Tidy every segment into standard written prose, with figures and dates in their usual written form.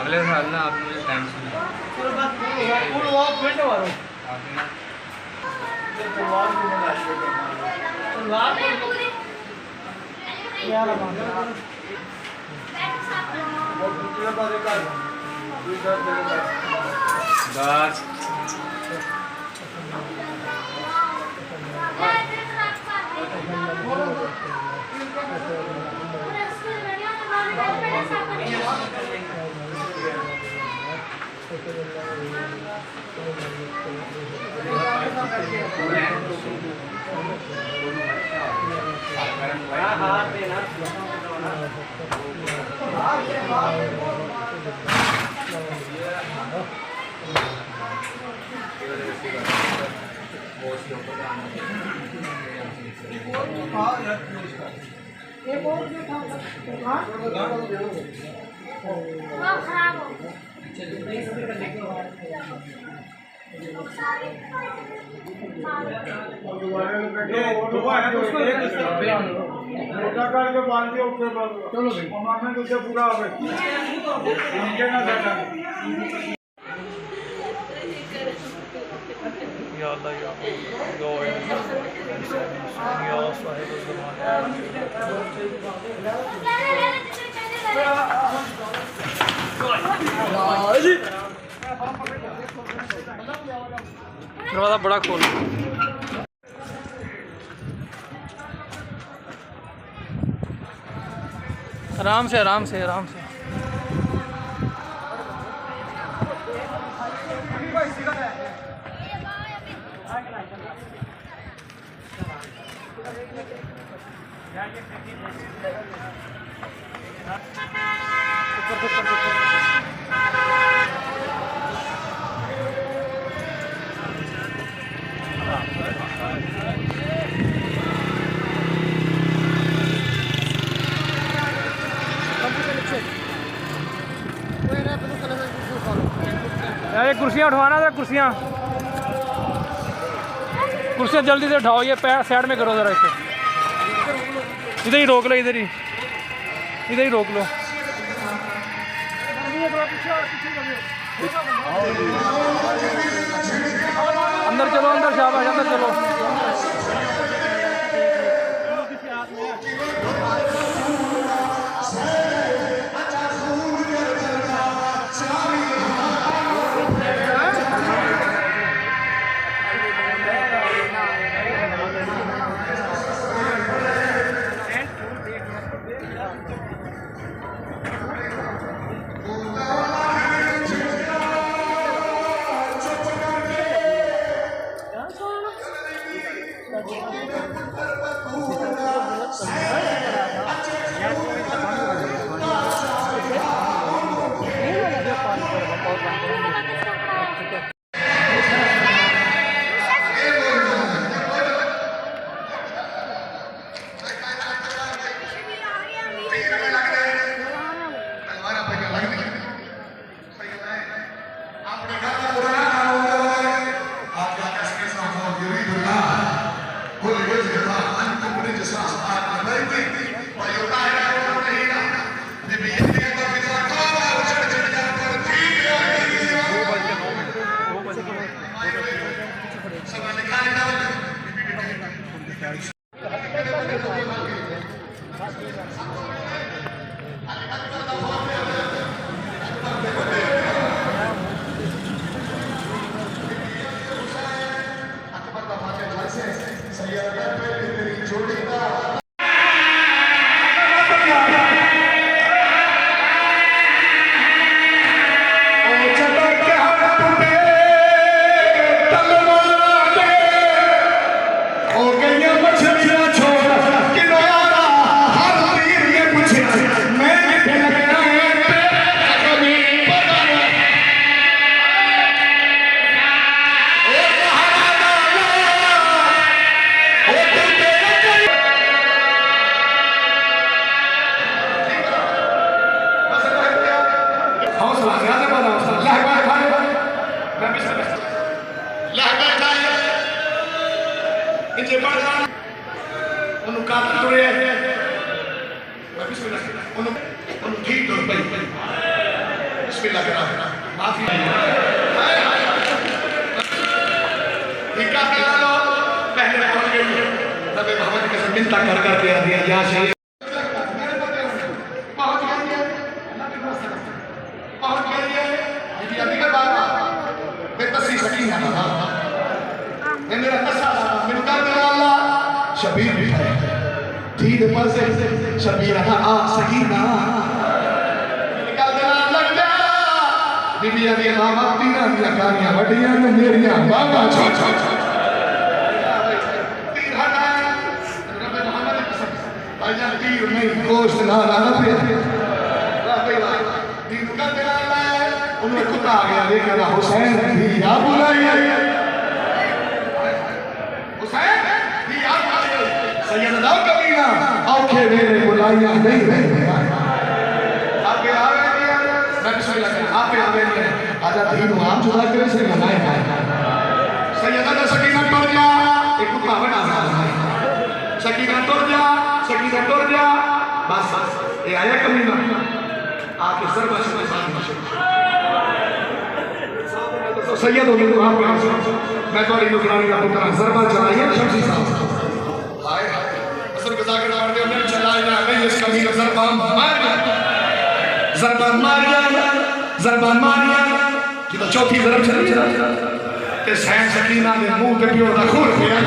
अगले साल ना आपने मुझे टाइम सुना बस चलो पूरा दरवाजा बड़ा खोल। आराम से आराम से आराम से। ये कुर्सियाँ उठवाना था, कुर्सियाँ जल्दी से उठाओ। ये पैर साइड में करो ज़रा, इसे इधर ही रोक लो, इधर ही रोक लो। अंदर चलो, अंदर शाबाश, अंदर चलो। उन्होंने ठीक तुर पई बिस्मिल्लाह करा माफी निकाह करा लो पहले पहुंच गई नबी मोहम्मद के साथ मिन्नत कर कर दे दिया या शेख पहुंच गई है ये अभी का बात मैं तसी सकीना ना मैं मेरा तसा मैंने कर दिया अल्लाह शबीर भी है ठीक पर से शबीर का आ सकीना निकाल देना लग जा बीबियां दी मामा तीना दी कानियां वड्डियां ने मेरियां बाबा छोट छोट तीर हटा रब मोहम्मद की कसम भाईजान तीर नहीं गोश्त ना लाना पे तीर कर देना उन्हें कुत्ता आ गया लेकर हुसैन भी या बुलाई हुसैन भी या बुलाई सैयदना कमीना औखे मेरे बुलाइयां नहीं रहे आगे आवे नहीं मैं बिस्मिल्लाह कर आप आवे नहीं आजा दीन आम जुदा करे से मनाए सैयदना सकीना टुर जा एक कुत्ता बना सकीना टुर जा बस ये आया कमीना आपके सर्व के साथ तो सैयद हो गए तो आप मैं तो नुकरानी का पुत्र जरबा चलाइए शमसी साहब हाय हाय असर के जाकर मार दे उन्हें चलाया ना नहीं इस कमी का जरबान मार गया कि तो चौथी जरब चली के सैन सकीना ने मुंह पे पियो दा खून पिया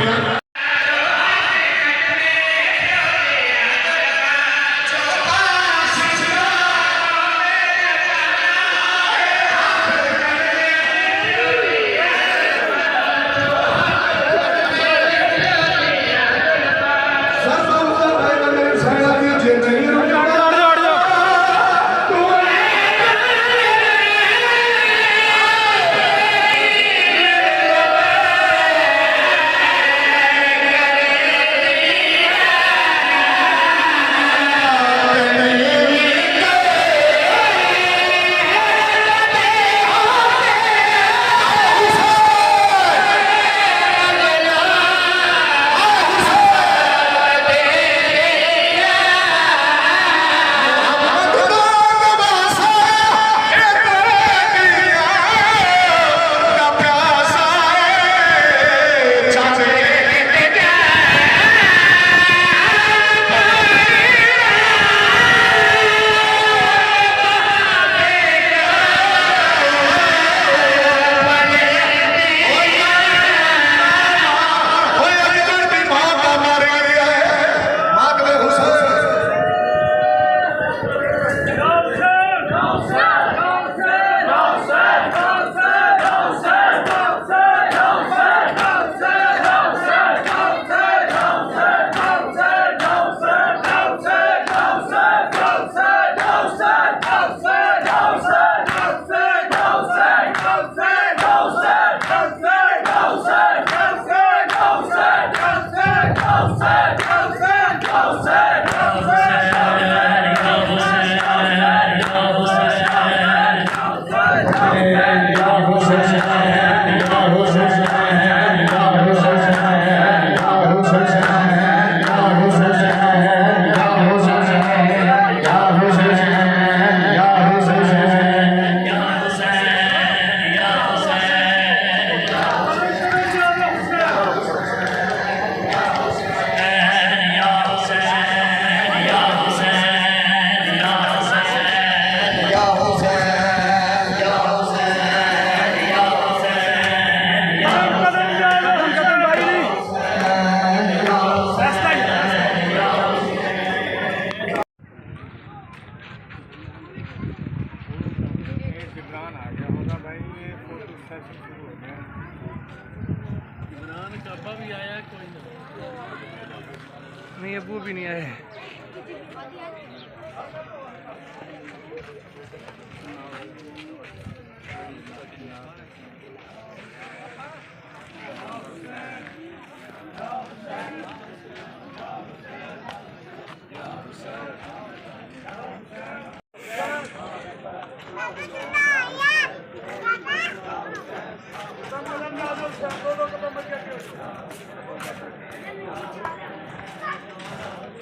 नहीं अबू भी नहीं आए।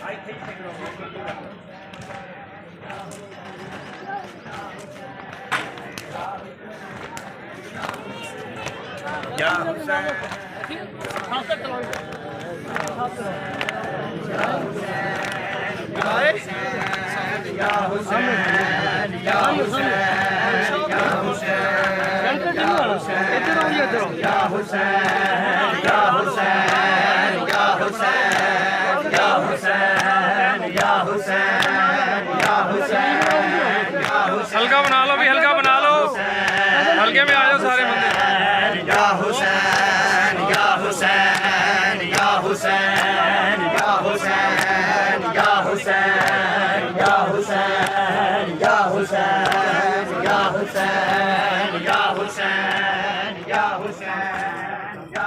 I think हल्का बना लो भी, हल्का बना लो, हल्के में आ जाओ सारे बंदे। या हुसैन या हुसैन या हुसैन या हुसैन या हुसैन या हुसैन या हुसैन या हुसैन या हुसैन या हुसैन या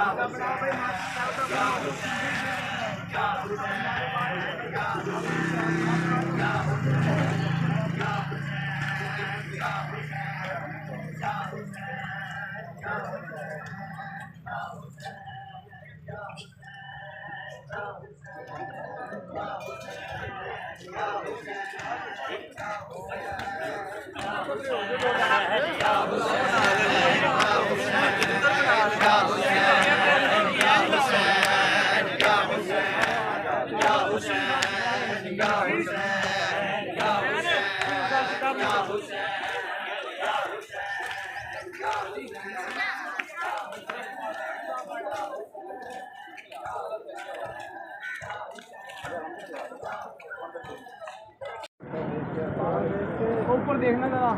ऊपर देखना जरा।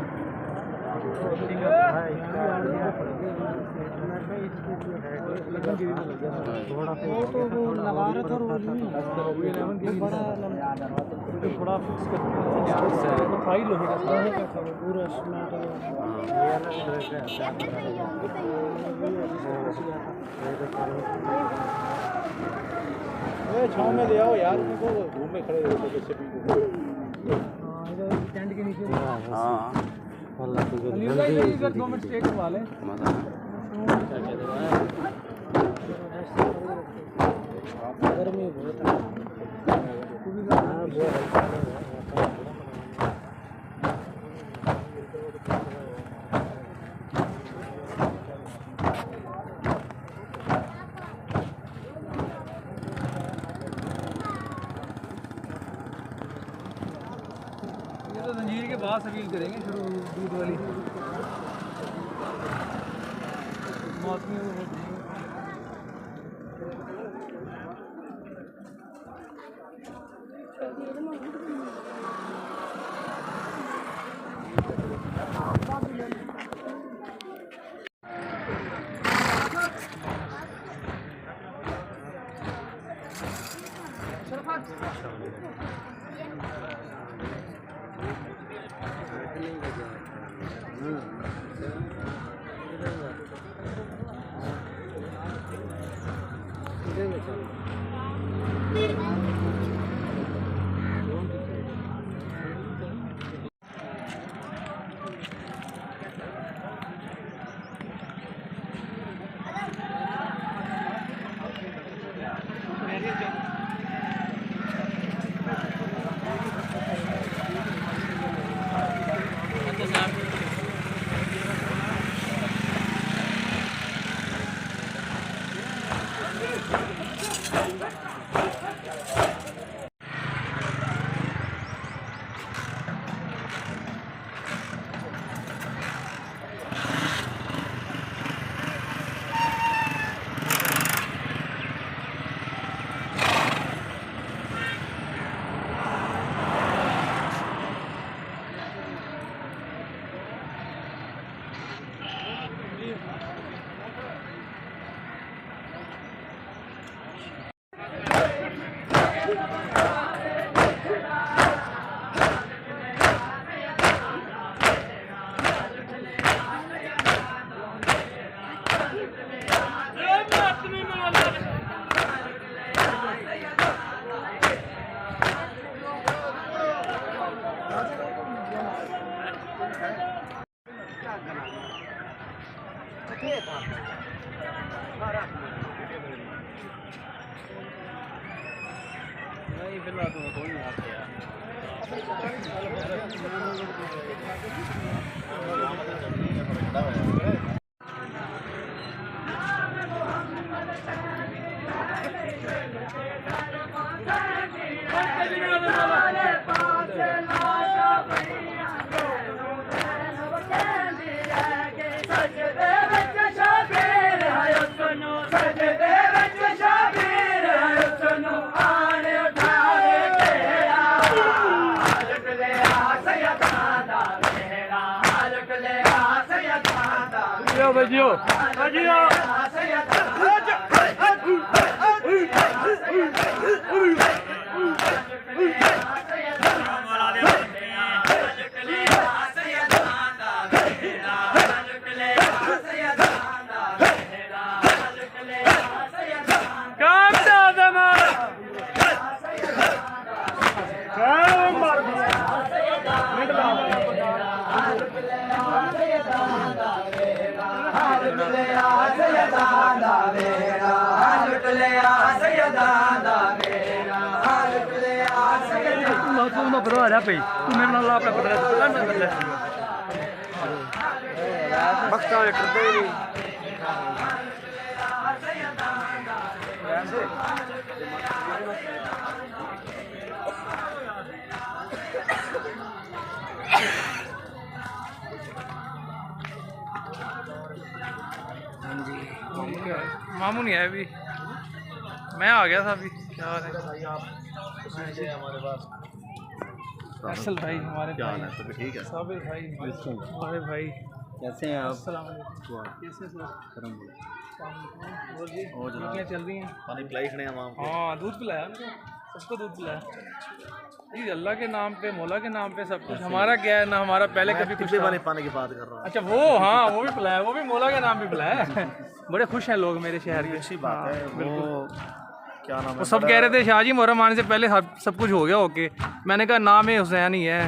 लगा रहे थे थोड़ा फाइल पूरा छाँव में ले आओ यार, धूप में खड़े रहते टेंट के नीचे। हाँ 2 मिनट स्टे करवा लें। गर्मी बहुत है। ये तो जंजीर के बाद अपील करेंगे शुरू दूध वाली मौसमी नहीं फिलहाल तो कोई नहीं आते यार। लो बजियो बता रहा भाई तू मेरे नाल अपना बदला बख्ता करते ही मामू नहीं है अभी मैं आ गया था अभी क्या हाल है हमारे पास असल भाई हमारे क्या हाल है सब ठीक है साबिर भाई हमारे भाई कैसे हैं आप अस्सलाम वालेकुम कैसे और जी और ड्यूटियाँ चल रही हैं पानी पिलाई खड़े हैं वहाँ हाँ दूध पिलाया उनको सबको दूध पिलाया जी अल्लाह के नाम पे मौला के नाम पे सब कुछ हमारा क्या है ना हमारा पहले कभी कुछ वाले पानी की बात कर रहा हूँ अच्छा वो हाँ वो भी पिलाया वो भी मौला के नाम पे पिलाया बड़े खुश हैं लोग मेरे शहर की अच्छी बात है बिल्कुल क्या नाम वो सब कह रहे थे शाहजी मुहर्रम आने से पहले सब कुछ हो गया ओके मैंने कहा नाम है हुसैन ही है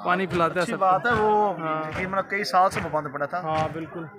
पानी पिलाता है सब बात है वो मतलब कई साल से वो बंद पड़ा था हाँ बिल्कुल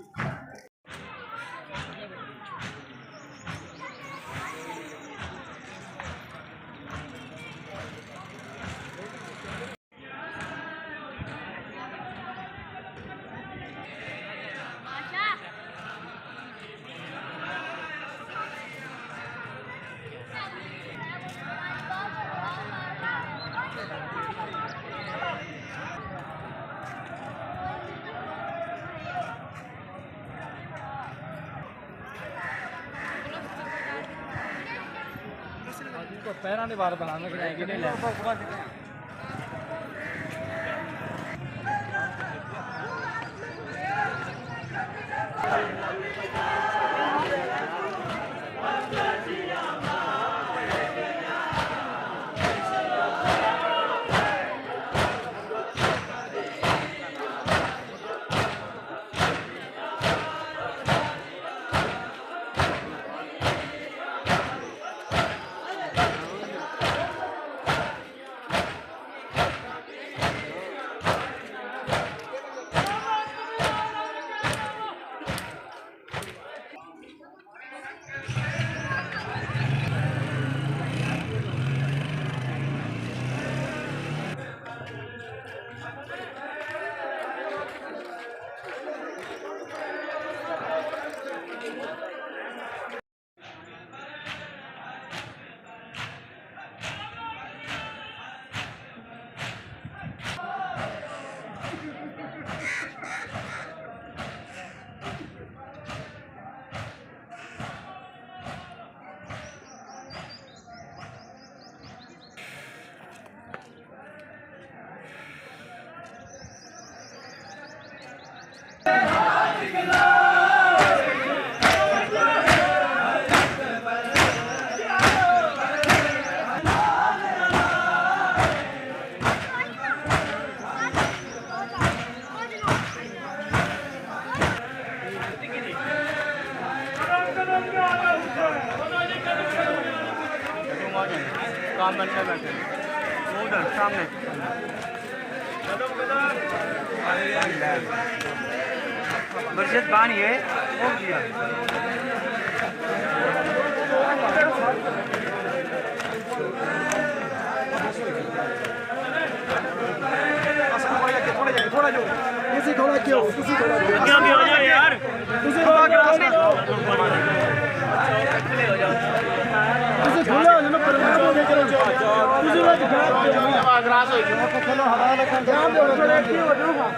पैरों ने बार बनाने के लिए नहीं ले काम बनकर बैठे वो उधर सामने बरसत बानी है वो किया थोड़ा जो किसी थोड़ा क्यों किसी थोड़ा क्या भी हो जाए यार किसी थोड़ा क्लास में किसी थोड़ा हो ना परमात्मा में करो किसी बात ग्रास हो गया चलो हवा लगा यहां पे थोड़ा एक्टिव हो जाओ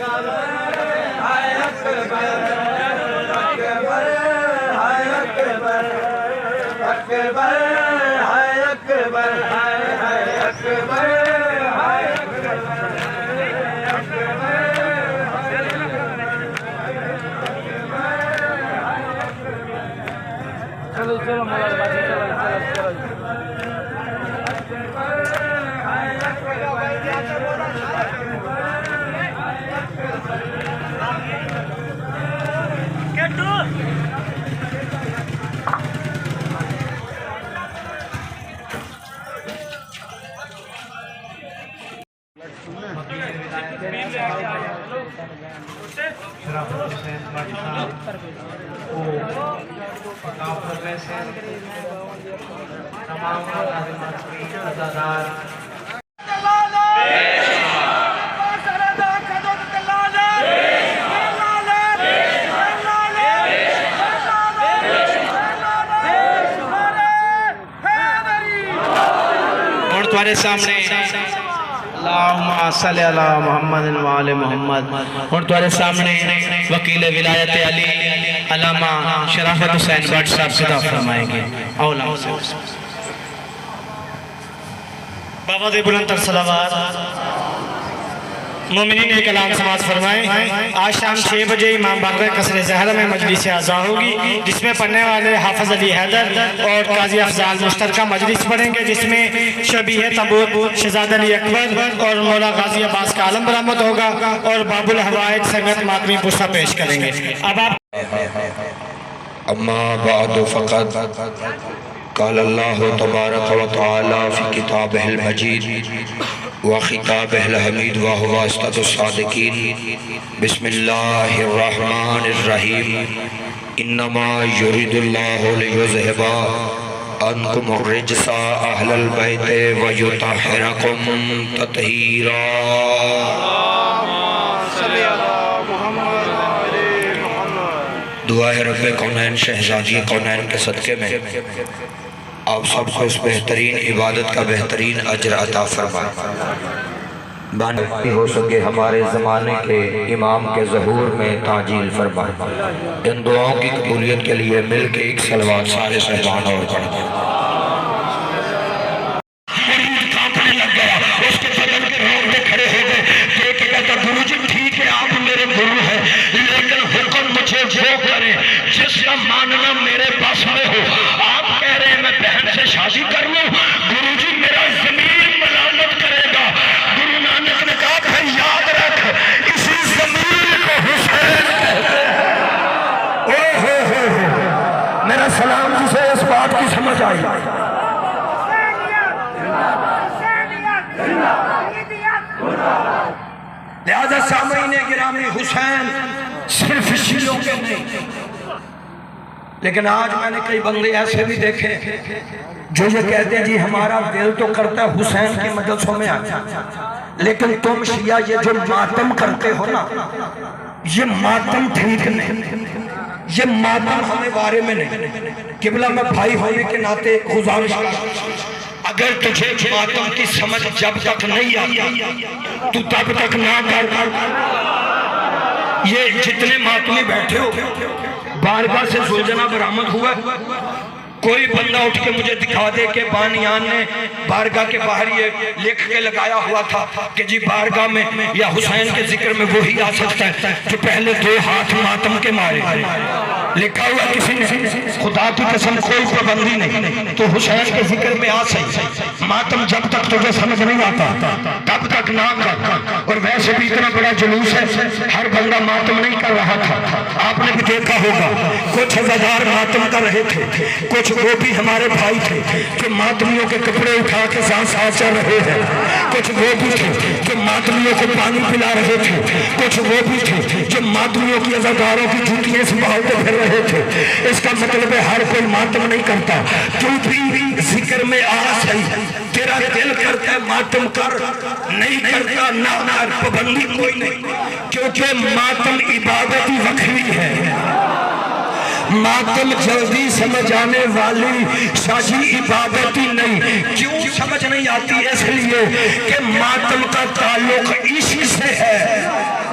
Akbar अकबर हाय अकबर हाय अकबर हाय चलो चलो मौलाना चलो चलो तुम्हारे सामने मोहम्मद वाले मोहम्मद और तुम्हारे सामने वकील विलायत अली अल्लामा शराफत हुसैन भट्ट साहब खिताब फरमाएंगे। बाबा दे बुलंद तक सलावत। मोमिनीन ने कलाम समाज फरमाए। आज शाम 6 बजे इमाम बारगाह कसर ज़हरा में मजलिस आज़ा होगी, जिसमें पढ़ने वाले हाफिज़ अली हैदर और काजी अफजाल मुश्तरका मजलिस पढ़ेंगे, जिसमें शबीह तबूर शहजाद अली अकबर और मौला गाजी अब्बास का आलम बरामद होगा और बाबुल हवाइद संगत मातमी पुस्ता पेश करेंगे। अब आप अम्मा बाद फ़क़द क़ाल अल्लाह तबारक व तआला फ़ी किताबिहिल मजीद व खिताबिहिल हमीद व हुवा अस्दक़ुस सादिक़ीन। बिस्मिल्लाहिर रहमानिर रहीम। इन्नमा युरिदुल्लाहु लियुज़हिबा अन्कुमुर रिजसा अहलल बैति व युतहिरकुम तत्हीरा। दुआ है रब्बे कौनैन शहज़ादी कौनैन के सदक़े में आप सबको इस बेहतरीन इबादत का बेहतरीन अजर अता फरमाए। बानी हो सके हमारे ज़माने के इमाम के ज़हूर में ताजील फरमाए। इन दुआओं की कबूलियत के लिए मिल के एक सलवात सारे सहबान और पढ़ दें। कांपने लग गया, उसके बदन के रोंगटे खड़े हो गए। देख के कहता गुरुजी ठीक है आप मेरे गुरु हैं, लेकिन हुक्म मुझे वो करे जिसका मानना मेरे पास में हो। आप कह रहे हैं मैं बहन से शादी कर लूं, गुरुजी मेरा ज़मीर मलामत करेगा। गुरु नानक ने कहा भाई याद रख इसी ज़मीर को हुसैन कहते हैं। ओहो मेरा सलाम जिसे इस बात की समझ आई। लिहाजा सामईने गिरामी हुसैन सिर्फ शियों के नहीं, लेकिन आज मैंने कई बंदे ऐसे भी देखे जो ये कहते हैं जी हमारा दिल तो करता है हुसैन के मजलिसों में आए, लेकिन तुम शिया ये जो मातम करते हो ना, ये मातम ठीक नहीं, ये मातम हमें बारे में नहीं। किबला में भाई होने के नाते गुजारिश, अगर तुझे मातम की समझ जब तक नहीं आई तू तब तक ना कर। ये जितने मातमी बैठे हो, बारगाह से सुलझना बरामद हुआ, कोई बंदा उठ के मुझे दिखा दे कि बानियान ने बारगाह के बाहर ये लिख के लगाया हुआ था कि जी बारगाह में या हुसैन के जिक्र में वो ही आ सकता है जो पहले 2 हाथ मातम के मारे। लिखा हुआ किसी ने, खुदा की कसम कोई पाबंदी नहीं, तो हुसैन के जिक्र में आ सही। मातम जब तक तुझे समझ नहीं आता तब तक ना कर। और वैसे भी इतना बड़ा जुलूस है, हर बंदा मातम नहीं कर रहा था। आपने भी देखा होगा कुछ हज़ार मातम कर रहे थे, कुछ वो भी हमारे भाई थे जो मातमियों के कपड़े उठा के सांस चल रहे हैं, कुछ वो भी थे जो मातमियों को पानी पिला रहे थे, कुछ वो भी थे जो मातमियों की अज़ादारों की जूतियां संभालते फिर रहे थे। इसका मतलब है हर कोई मातम नहीं करता, तू भी जिक्र में आ सही। तेरा दिल करता है मातम कर, नहीं करता ना कर, पाबंदी कोई नहीं, क्योंकि मातम इबादत ही वक्री है। मातम जल्दी समझ आने वाली शाही इबादत ही नहीं। क्यों समझ नहीं आती? इसलिए कि मातम का ताल्लुक इश्क से है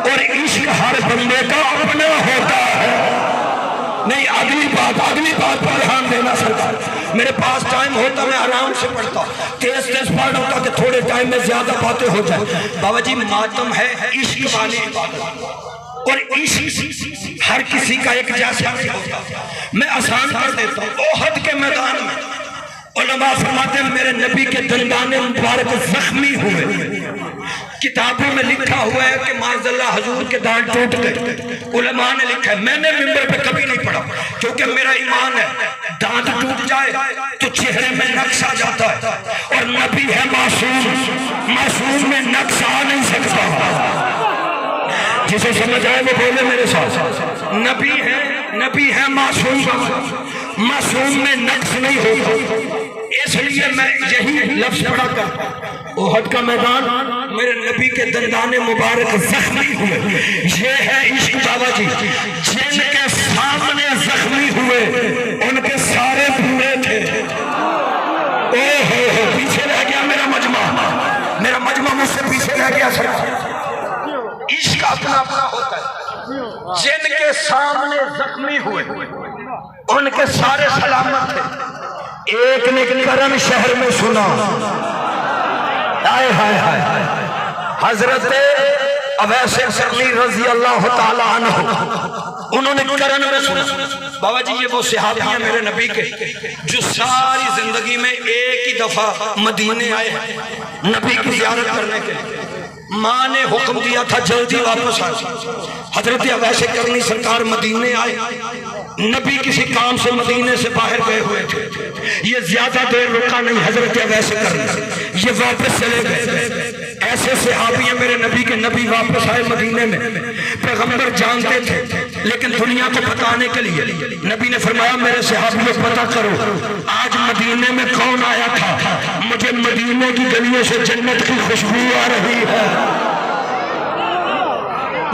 और इश्क हर बंदे का अपना होता है। नहीं, अगली बात पर ध्यान देना सरकार। मेरे पास टाइम होता मैं आराम से पढ़ता, तेज पढ़ होता कि थोड़े टाइम में ज्यादा बातें हो जाए। बाबा जी मातम है इश्क वाली इबादत, और इश्क हर किसी का एक जैसा नहीं होता। मैं आसान कर देता हूँ। ओहद के मैदान में उलमा फरमाते हैं मेरे नबी के दंदाने मुबारक जख्मी हुए। किताबों में लिखा हुआ है कि माज़अल्लाह हुजूर के दांत टूट गए। उलमा ने लिखा है, मैंने मिंबर पे कभी नहीं पढ़ा, क्योंकि मेरा ईमान है दांत टूट जाए तो चेहरे में नक्श आ जाता है, और नबी है मासूम में नक्श आ नहीं सकता। जिसे समझ आए वो बोले मेरे साथ। नबी है मासूम में नक्श नहीं होगा। इसलिए मैं यही लफ्ज पढ़ा कर, ओहद का मैदान मेरे नबी के दंदाने मुबारक जख्मी हुए। ये है इश्क बाबा जी। जिनके सामने जख्मी हुए उनके सारे पूरे थे। ओहो, पीछे रह गया मेरा मजमा मुझसे पीछे रह गया सर। इश्क अपना होता है। जिनके सामने जख्मी हुए उनके सारे सलामत थे। एक ने करम शहर में सुना, हाय हजरत अवैस करनी रजी अल्लाह ताला अन्हु, उन्होंने करन में सुना। बाबा जी ये वो सहाबी हैं मेरे नबी के जो सारी जिंदगी में एक ही दफा मदीने आए नबी की जियारत करने के लिए। माँ ने हुक्म दिया था जल्दी वापस आ। हजरत अवैस करनी सरकार मदीने आए, नबी किसी काम से मदीने से बाहर गए हुए थे। ये ज्यादा देर रुका नहीं, हजरत अवैस करनी ये वापस चले गए। ऐसे सहाबी हैं मेरे नबी के, नबी वापस आए मदीने में। पैगंबर जानते थे, लेकिन दुनिया को बताने के लिए नबी ने फरमाया मेरे सहाबियों पता करो आज मदीने में कौन आया था। मुझे मदीने की गलियों से जन्नत की खुशबू आ रही है।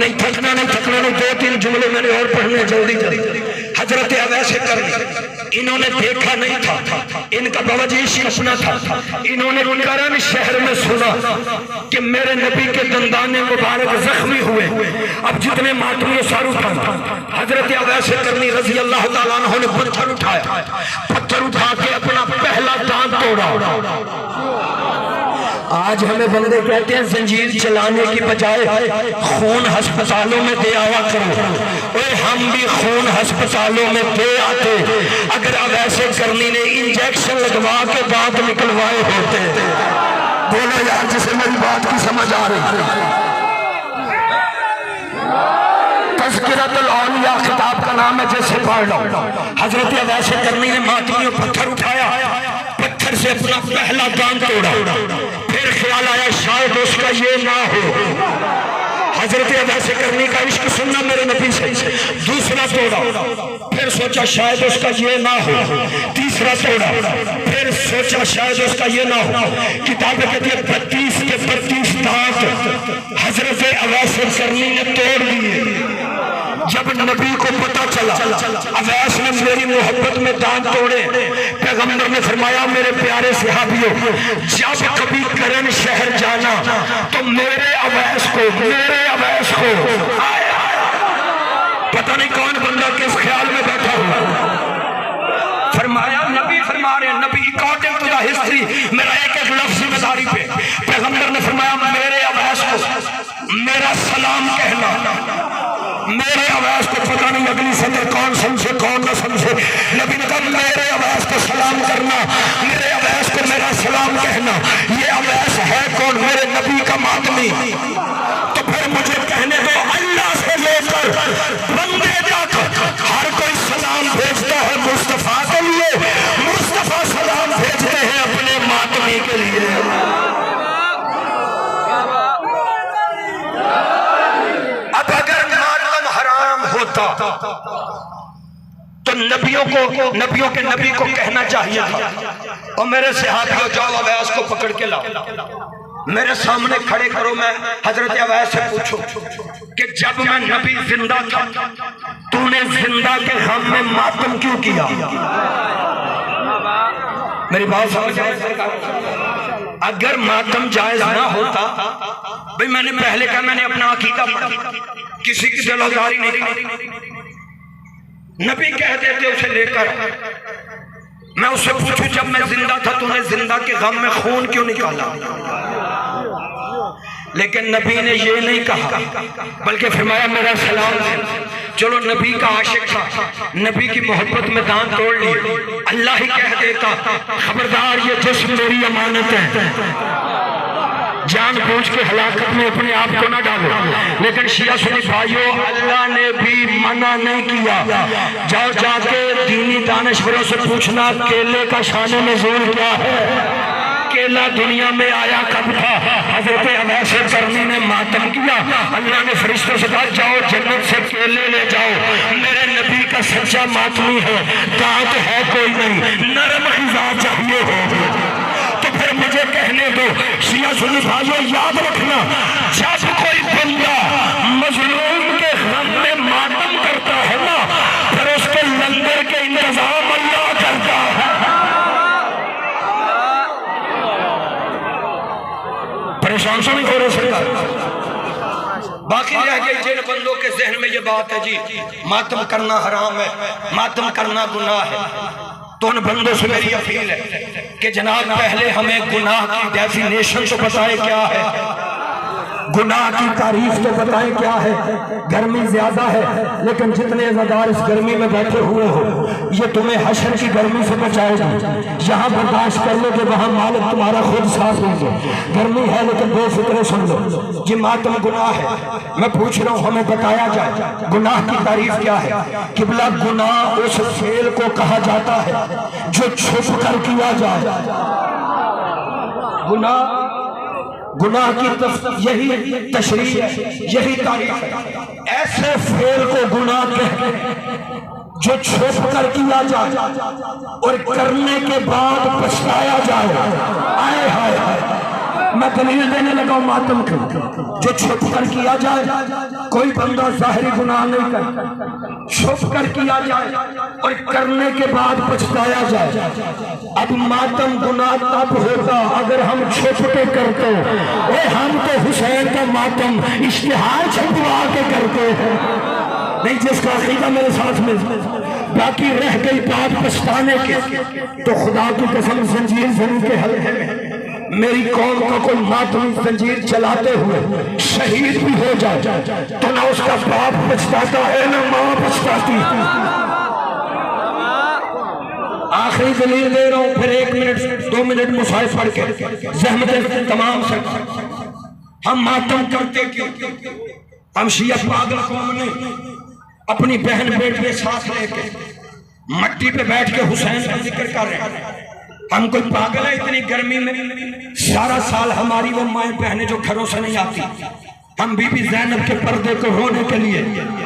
नहीं थकना नहीं, 2-3 जुमले मैंने और पढ़ने जल्दी। हजरत अवैस करनी इन्होंने देखा नहीं था, इनका बाबा जी अपना था। इन्होंने करन शहर में सुना कि मेरे नबी के दंदाने मुबारक जख्मी हुए। अब जितने मातमी सर उठा, हजरत अवैस करनी रजी अल्लाह ताला अन्हु ने पत्थर उठा के अपना पहला दांत तोड़ा। आज हमें बंदे कहते हैं जंजीर चलाने की बजाय खून अस्पतालों में दे आया करो। और हम भी खून अस्पतालों में दे आते अगर अवैस करनी ने इंजेक्शन लगवा के दांत निकलवाए होते। बोलो यार जिसे मेरी बात की समझ आ रही। तज़किरतुल औलिया किताब का नाम है, जैसे पढ़ लो। हजरत अवैस करनी ने मातमियों पत्थर उठाया, पत्थर से अपना पहला दांत तोड़ा। फिर ख्याल आया शायद उसका ये ना हो। हजरत अवैस करनी का इश्क सुनना मेरे नबी से। दूसरा तोड़ा, फिर सोचा शायद उसका ये ना हो। तीसरा तोड़ा, फिर सोचा शायद उसका ये ना हो। किताब कहती है 32 के 32 दांत हजरत अवैस करनी ने तोड़ दिए। जब नबी को पता चला अवैस ने मेरी मोहब्बत में दांत तोड़े, पैगंबर ने फरमाया मेरे प्यारे सहाबियों जब कभी करन शहर जाना तो मेरे अवैस को पता नहीं कौन बंदा किस ख्याल में बैठा हुआ। फरमाया नबी फरमा रहे, नबी अकॉर्डिंग टू द हिस्ट्री मेरा एक लफ्ज जिम्मेदारी पे। पैगंबर ने फरमाया मेरे अवैस को मेरा सलाम कहना। मेरे अवैस को पता नहीं अगली सदर कौन समझे कौन न समझे, नबी ने कहा मेरे अवैस को सलाम करना, मेरे अवैस को मेरा सलाम कहना। ये अवैस है कौन? मेरे नबी का मातमी। तो फिर मुझे कहने दो अल्लाह से लेकर बंदे तक हर कोई सलाम भेजता है मुस्तफा के लिए, मुस्तफा सलाम भेजते हैं अपने मातमी के लिए। अब अगर मातम हराम होता तो नबियों के नबी को कहना चाहिए था और मेरे सहाबियों जाओ अवैस को पकड़ के लाओ, मेरे सामने खड़े करो। मैं हजरत अवैस से पूछो कि जब मैं नबी जिंदा था तूने जिंदा के गम में मातम क्यों किया? मेरी बात समझ आए? अगर मातम जायज ना होता, भाई मैंने पहले कहा मैंने अपना अकीदा पढ़ा, किसी की दिलदारी नहीं की। नबी कह देते उसे लेकर। मैं उससे पूछूं जब मैं जिंदा था तूने जिंदा के गम में खून क्यों निकाला? लेकिन नबी ने ये नहीं कहा, बल्कि फरमाया मेरा सलाम है। चलो नबी का आशिक था, नबी की मोहब्बत में दांत तोड़ ली। अल्लाह ही कह देता खबरदार ये जिस्म मेरी अमानत है, जान बूझ के हलाकत में अपने आप को ना डालो। लेकिन शिया सुन्नी भाइयों, अल्लाह ने भी मना नहीं किया। जाओ जाके दीनी दानिशवरों से पूछना केले का शान नज़ूल क्या है, केला दुनिया में आया कब था। हजरत अवैस करनी ने मातम किया, अल्लाह ने फरिश्तों से कहा जाओ जन्नत से केले ले जाओ। मेरे नबी का सच्चा मातमी है, दांत है कोई नहीं, नरम हिजा चाहिए हो। तो फिर मुझे कहने दो शिया सुन्नी भाइयों, याद रखना जब कोई बंदा मजलूम के गम में मातम करता है ना, फिर उसके लंगर के इंतजाम अल्लाह करता है। परेशान से नहीं हो रहे सरकार। बाकी रह गई जिन बंदों के जहन में ये बात है जी मातम करना हराम है, मातम करना गुनाह है, तो उन बंदों से मेरी अपील है कि जनाब पहले हमें गुनाह की डेफिनेशन तो बताएं क्या है, गुनाह की तारीफ तो बताएं क्या है। गर्मी ज्यादा है, लेकिन जितने अज़ादार इस गर्मी में बैठे हुए हो, ये तुम्हें हशर की गर्मी से बचाएगी। जहाँ बर्दाश्त कर लोगे वहाँ मालिक तुम्हारा खुद साथ होंगे। गर्मी है लेकिन बेफिक्र सुन लो, ये मातम गुनाह है। मैं पूछ रहा हूँ हमें बताया जाए गुनाह की तारीफ क्या है। किबला गुनाह उस फेल को कहा जाता है जो छुप कर किया जाए। गुनाह की यही तशरीह है, यही तारीफ है। ऐसे फेल को गुनाह कहते हैं जो छुप कर किया जाए और करने के बाद पछताया जाए। आए हाय, मैं दलील देने लगा मातम की, जो छुप कर किया जाए। कोई बंदा जाहिरी गुनाह नहीं करता, छुप कर किया जाए और करने के बाद पछताया जाए। अब मातम गुनाह तब होता अगर हम छुप के करते। हम तो हुसैन का मातम इश्तिहार छपवा के करते हैं, नहीं जिसका अकीदा मेरे साथ में। बाकी रह गई बात पछताने की, तो खुदा की कसम जंजीर जरूर के हल्के में मेरी कौम का कोई मातमी जंजीर चलाते हुए शहीद भी हो जाए तो ना उसका बाप पछताता है ना माँ पछताती। आखिरी दलील दे रहा हूं, फिर 1 मिनट 2 मिनट मुसाहिफ पढ़ के ज़हमत तमाम से। हम मातम करते क्यों? हम शिया पागल कौम ने अपनी बहन बेटी के साथ लेके मट्टी पे बैठ के हुसैन का जिक्र कर रहे हैं। हम कोई पागल है? इतनी गर्मी में सारा साल हमारी वो माएं बहनें जो घरों से नहीं आती, हम बीबी ज़ैनब के पर्दे को रोने के लिए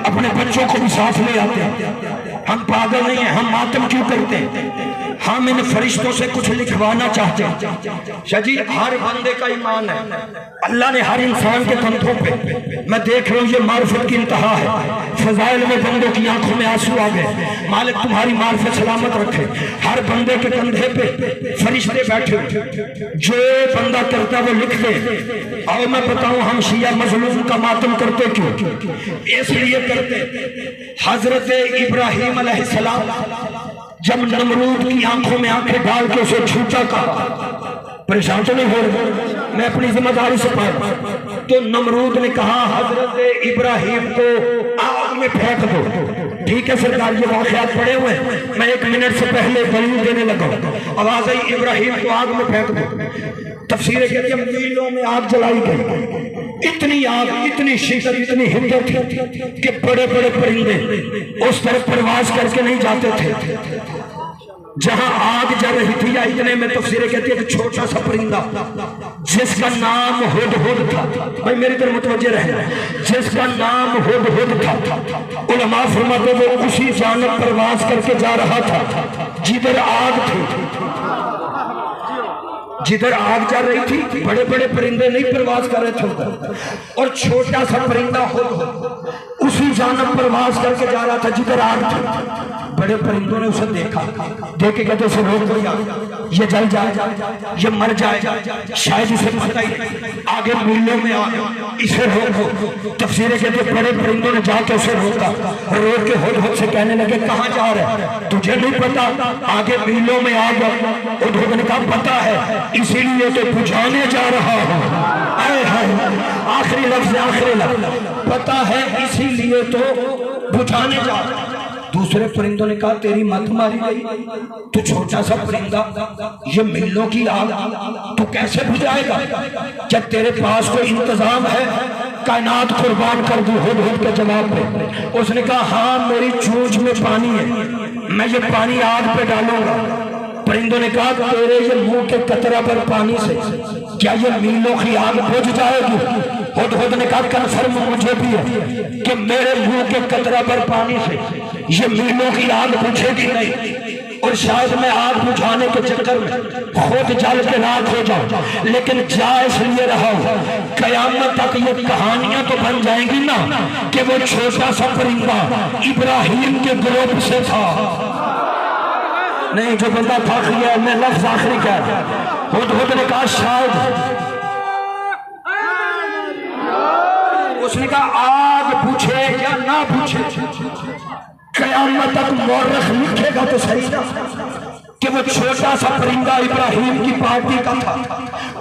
अपने बच्चों को भी साथ ले आते हैं। हम पागल नहीं है। हम मातम क्यों करते हैं? हम इन फरिश्तों से कुछ लिखवाना चाहते हैं। शाजी हर बंदे का ईमान है, अल्लाह ने हर इंसान के कंधों पे, मैं देख रहा हूँ ये मार्फत की इंतहा है। फजाइल में बंदों की आंखों में आंसू आ गए। मालिक तुम्हारी मार्फत सलामत रखे। हर बंदे के कंधे पे फरिश्ते बैठे, जो बंदा करता वो लिख दे। और मैं बताऊं हम शिया मजलूम का मातम करते क्यों? इसलिए करते हजरत इब्राहिम अलैहिस्सलाम जब नमरूद की आंखों में आंखें डाल के उसे छूटा का, परेशान तो नहीं हो रहे, मैं अपनी जिम्मेदारी से पढ़। तो नमरूद ने कहा हजरत इब्राहिम को आग में फेंक दो। ठीक है सरकार, ये वाक़यात पड़े हुए, मैं 1 मिनट से पहले दलील देने लगा। आवाज आई इब्राहिम को आग में फेंक दो। तफसीरें कहती है मीलों में आग जलाई गई। इतनी आग, इतनी शिद्दत, इतनी हिम्मत कि बड़े बड़े परिंदे उस तरफ प्रवास करके नहीं जाते थे जहां आग जल रही थी। या इतने में तफसीरें कहती है कि छोटा सा परिंदा जिसका नाम हुदहुद था, भाई मेरी तरफ मुतवज्जे रहे, जिसका नाम हुदहुद था, उलमा फरमाते वो उसी जानब प्रवास करके जा रहा था जिधर आग थी। जिधर आग चल रही थी बड़े बड़े परिंदे नहीं प्रवास कर रहे थे, और छोटा सा परिंदा हुदहुद उसी जानब प्रवास करके जा रहा था जिधर आग थी। बड़े परिंदों ने उसे देखा, देख के कहते उसे रोक दिया, ये जल जाए, ये मर जाए, शायद इसे पता ही नहीं, आगे मीलों में आ, इसे रोको। तफसीरें कहते बड़े परिंदों ने जाके उसे रोका, रोक के हुदहुद से कहने लगे कहाँ जा रहे हैं, तुझे नहीं पता आगे मीलों में आ गया। हुदहुद ने कहा पता है, इसीलिए तो बुझाने जा रहा हूँ। आखिरी लफ्ज, आखिरी लफ्ज, पता है इसीलिए तो बुझाने जा रहा हूं। दूसरे परिंदों ने कहा तेरी मत मारी गई, तू छोटा सा परिंदा, ये मिलों की आग तू कैसे बुझाएगा, जब तेरे पास कोई इंतजाम है, कायनात कुर्बान कर दी। हुदहुद के जवाब में उसने कहा हाँ मेरी चोंच में पानी है, मैं ये पानी आग पे डालूंगा। परिंदों ने कहा तेरे ये मुंह के कतरा पर पानी से क्या ये मीलों की आग बुझ जाएगी? हुदहुद ने कहा कंफर्म मुझे भी है कि मेरे मुंह के कतरा पर पानी से ये मीलों की आग बुझेगी नहीं, और शायद मैं आग बुझाने के चक्कर में खुद जल के राख हो जाऊं, लेकिन जा इसलिए रहा हूं कयामत तक ये कहानियां तो बन जाएंगी ना कि वो छोटा सा परिंदा इब्राहिम के ग्रुप से था। नहीं, जो बंदा थक गया, मैं लफ्ज आखिरी कह, हुदहुद ने कहा शायद, उसने कहा आग बुझे या ना बुझे, कयामत तक मौरख लिखेगा तो सही ना कि वो छोटा सा परिंदा इब्राहिम की पार्टी का था,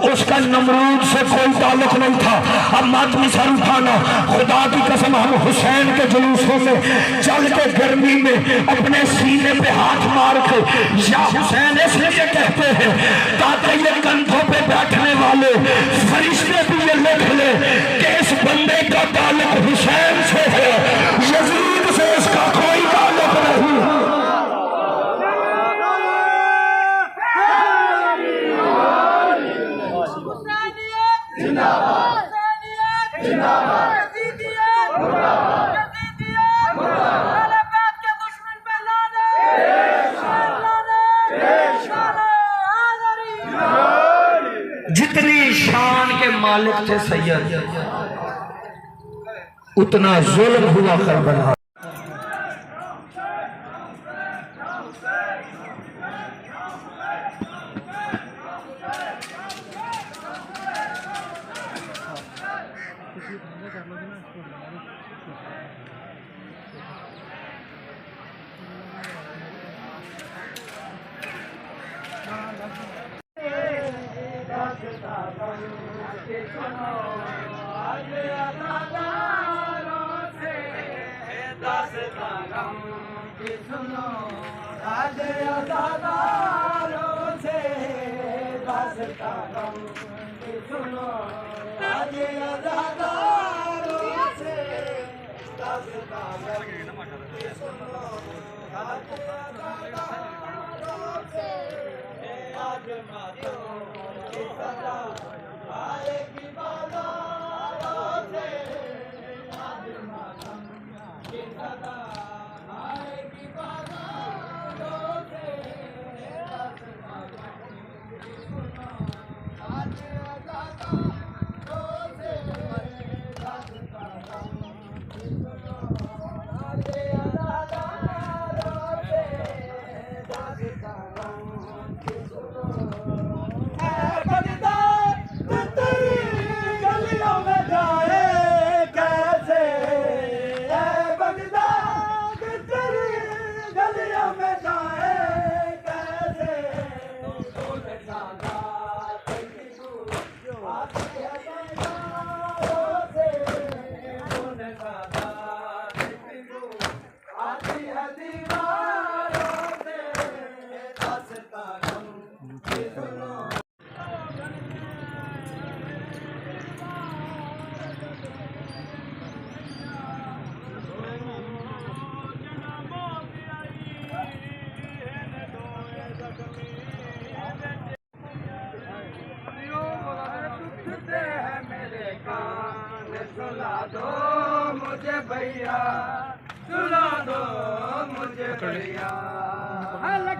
उसका नमरूद से कोई ताल्लुक नहीं था। अब मातमी सर उठाना, खुदा की कसम हम हुसैन के जुलूसों में चल के गर्मी में अपने सीने पे हाथ मार के या हुसैन इसलिए कहते हैं ताकि ये कंधों पे बैठने वाले फरिश्ते भी ये लिख ले कि इस बंदे का ताल्लुक हुसैन से है, यजीद से इसका कोई ताल्लुक नहीं। जितनी शान के मालिक थे सैयद, उतना जुल्म हुआ करबला।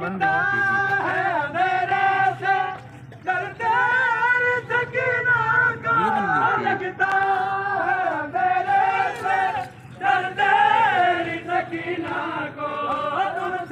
लगता है मेरे से डरते सकीना का, लगता है मेरे से डरते सकीना को, तुमसे